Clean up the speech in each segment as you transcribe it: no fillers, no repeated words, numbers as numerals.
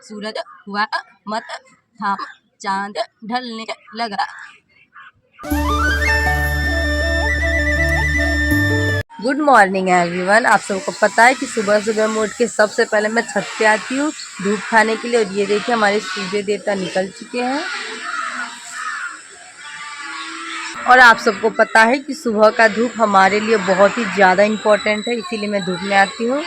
सूरज हुआ मत था, चांद ढलने लगा। Good morning everyone. आप सबको पता है कि सुबह सुबह में उठ के सबसे पहले मैं छत पे आती हूँ धूप खाने के लिए। और ये देखिए हमारे सूर्य देवता निकल चुके हैं। और आप सबको पता है कि सुबह का धूप हमारे लिए बहुत ही ज़्यादा इम्पोर्टेंट है, इसीलिए मैं धूप में आती हूँ।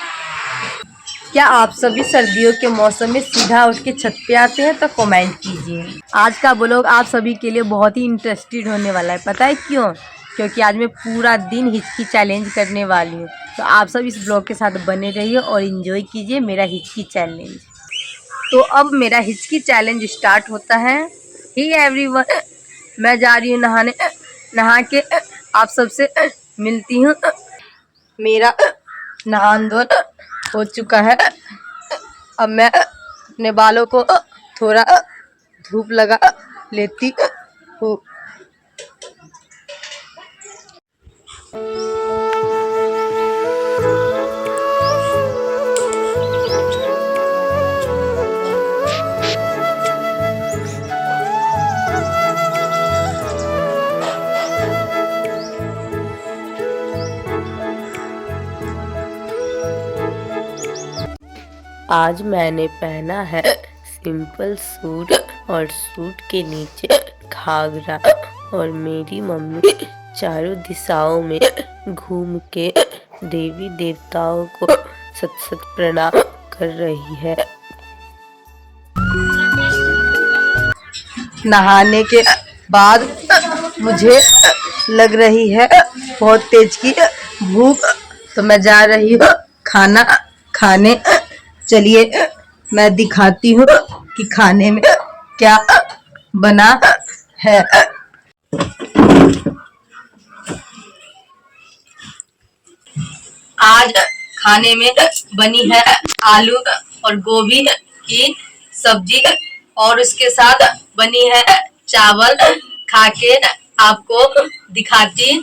क्या आप सभी सर्दियों के मौसम में सीधा उठ के छत पे आते हैं? तो कमेंट कीजिए। आज का ब्लॉग आप सभी के लिए बहुत ही इंटरेस्टेड होने वाला है। पता है क्यों? क्योंकि आज मैं पूरा दिन हिचकी चैलेंज करने वाली हूँ। तो आप सब इस ब्लॉग के साथ बने रहिए और एंजॉय कीजिए मेरा हिचकी चैलेंज। तो अब मेरा हिचकी चैलेंज स्टार्ट होता है। ही एवरीवन, मैं जा रही हूँ नहाने। नहा के आप सबसे मिलती हूँ। मेरा नहान धोना हो चुका है। अब मैं अपने बालों को थोड़ा धूप लगा लेती हूँ। आज मैंने पहना है सिंपल सूट और सूट के नीचे घाघरा। और मेरी मम्मी चारों दिशाओं में घूम के देवी देवताओं को सत सत प्रणाम कर रही है। नहाने के बाद मुझे लग रही है बहुत तेज की भूख, तो मैं जा रही हूँ खाना खाने। चलिए मैं दिखाती हूँ कि खाने में क्या बना है। आज खाने में बनी है आलू और गोभी की सब्जी और उसके साथ बनी है चावल। खा के आपको दिखाती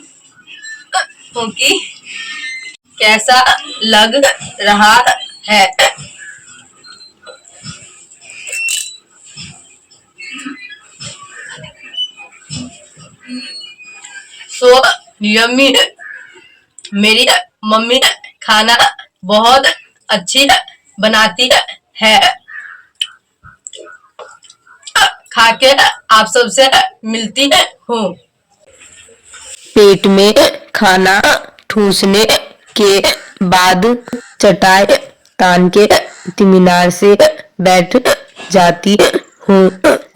हूँ कि कैसा लग रहा है। तो यम्मी, मेरी मम्मी खाना बहुत अच्छी बनाती है। खा के आप सबसे मिलती हूँ। पेट में खाना ठूसने के बाद चटाई तान के इत्मीनान से बैठ जाती हूँ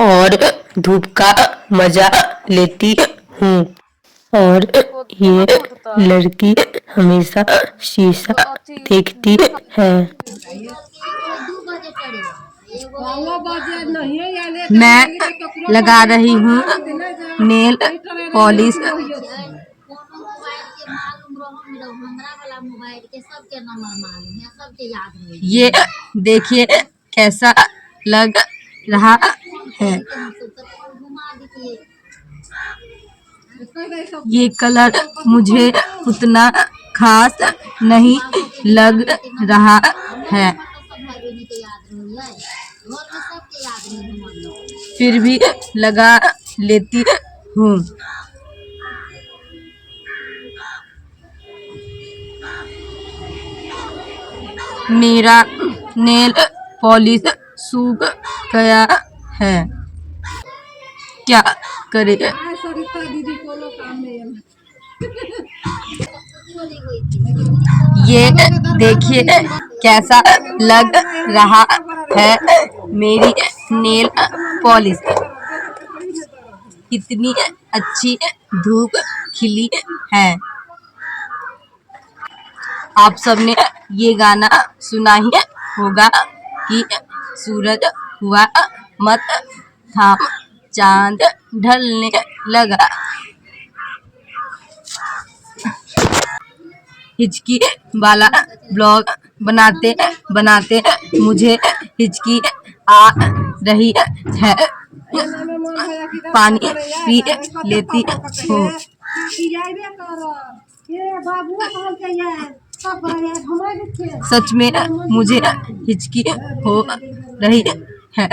और धूप का मजा लेती हूँ। और ये लड़की हमेशा शीशा देखती है। मैं लगा रही हूँ नेल पॉलिश। ये देखिए कैसा लग रहा है। ये कलर मुझे उतना खास नहीं लग रहा है, फिर भी लगा लेती हूँ। मेरा नेल पॉलिश सूख गया है, क्या करे। ये देखिए कैसा लग रहा है मेरी नेल पॉलिश। कितनी अच्छी धूप खिली है। आप सबने ये गाना सुना ही होगा कि सूरज हुआ मत था, चांद ढलने लगा। हिचकी वाला ब्लॉग बनाते बनाते मुझे हिचकी आ रही है। पानी पी लेती हूँ। सच में मुझे हिचकी हो रही है।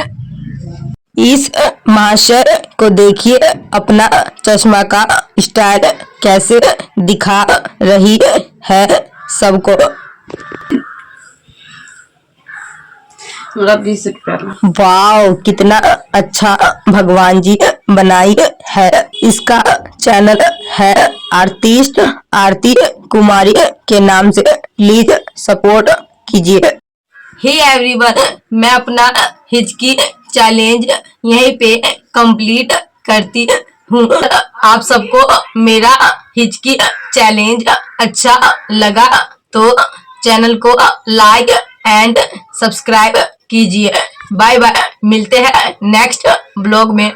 इस महाशय को देखिए, अपना चश्मा का स्टाइल कैसे दिखा रही है सबको। वाह, कितना अच्छा भगवान जी बनाई है। इसका चैनल है आर्टिस्ट आरती कुमारी के नाम से, प्लीज सपोर्ट कीजिए। हे एवरीवन, मैं अपना हिचकी चैलेंज यहीं पे कंप्लीट करती हूँ। आप सबको मेरा हिचकी चैलेंज अच्छा लगा तो चैनल को लाइक एंड सब्सक्राइब कीजिए। बाय बाय, मिलते हैं नेक्स्ट ब्लॉग में।